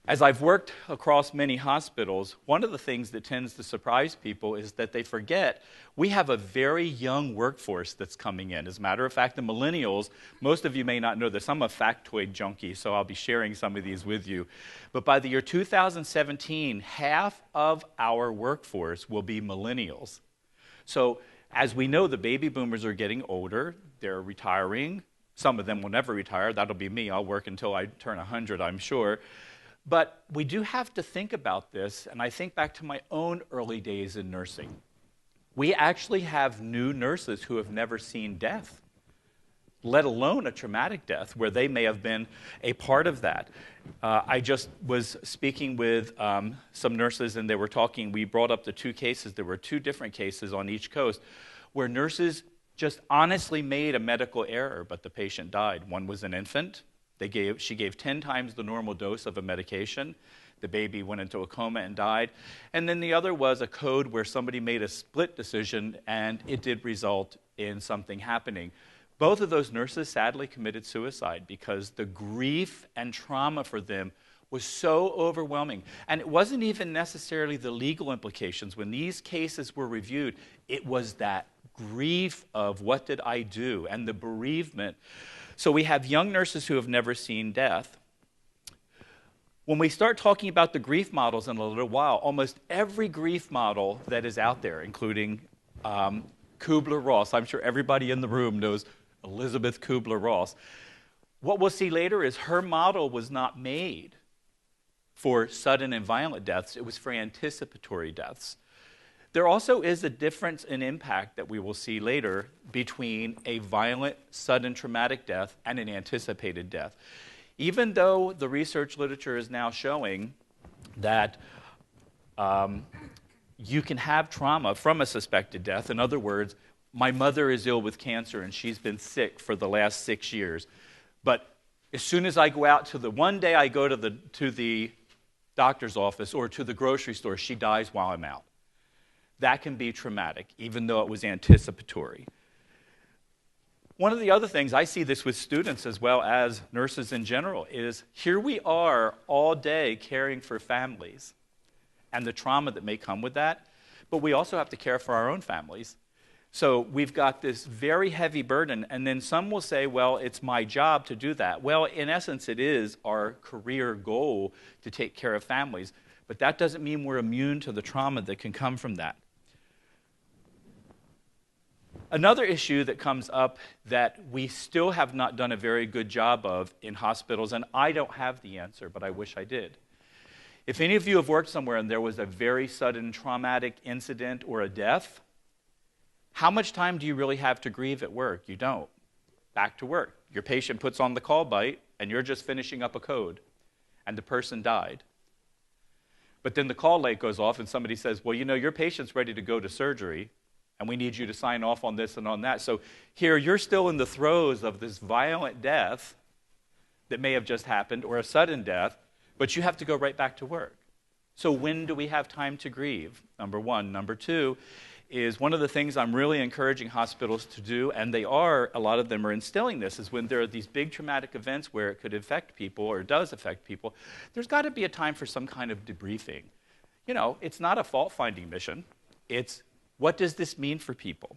As I've worked across many hospitals, one of the things that tends to surprise people is that they forget we have a very young workforce that's coming in. As a matter of fact, the millennials, most of you may not know this. I'm a factoid junkie, so I'll be sharing some of these with you. But by the year 2017, half of our workforce will be millennials. So as we know, the baby boomers are getting older. They're retiring. Some of them will never retire. That'll be me. I'll work until I turn 100, I'm sure. But we do have to think about this, and I think back to my own early days in nursing. We actually have new nurses who have never seen death, let alone a traumatic death, where they may have been a part of that. I just was speaking with some nurses, and they were talking. We brought up the two cases. There were two different cases on each coast where nurses just honestly made a medical error, but the patient died. One was an infant. She gave 10 times the normal dose of a medication. The baby went into a coma and died. And then the other was a code where somebody made a split decision, and it did result in something happening. Both of those nurses sadly committed suicide because the grief and trauma for them was so overwhelming. And it wasn't even necessarily the legal implications. When these cases were reviewed, it was that grief of what did I do and the bereavement. So we have young nurses who have never seen death. When we start talking about the grief models in a little while, almost every grief model that is out there, including Kubler-Ross, I'm sure everybody in the room knows Elizabeth Kubler-Ross. What we'll see later is her model was not made for sudden and violent deaths. It was for anticipatory deaths. There also is a difference in impact that we will see later between a violent, sudden traumatic death and an anticipated death. Even though the research literature is now showing that you can have trauma from a suspected death. In other words, my mother is ill with cancer and she's been sick for the last 6 years. But as soon as I go out one day I go to the doctor's office or to the grocery store, she dies while I'm out. That can be traumatic, even though it was anticipatory. One of the other things, I see this with students as well as nurses in general, is here we are all day caring for families and the trauma that may come with that, but we also have to care for our own families. So we've got this very heavy burden, and then some will say, well, it's my job to do that. Well, in essence, it is our career goal to take care of families, but that doesn't mean we're immune to the trauma that can come from that. Another issue that comes up that we still have not done a very good job of in hospitals, and I don't have the answer, but I wish I did. If any of you have worked somewhere and there was a very sudden traumatic incident or a death, how much time do you really have to grieve at work? You don't. Back to work. Your patient puts on the call bite, and you're just finishing up a code, and the person died. But then the call light goes off, and somebody says, well, you know, your patient's ready to go to surgery, and we need you to sign off on this and on that. So here you're still in the throes of this violent death that may have just happened, or a sudden death, but you have to go right back to work. So when do we have time to grieve? Number one. Number two is one of the things I'm really encouraging hospitals to do, and a lot of them are instilling this, is when there are these big traumatic events where it could affect people or does affect people, there's got to be a time for some kind of debriefing. You know, it's not a fault-finding mission. It's what does this mean for people?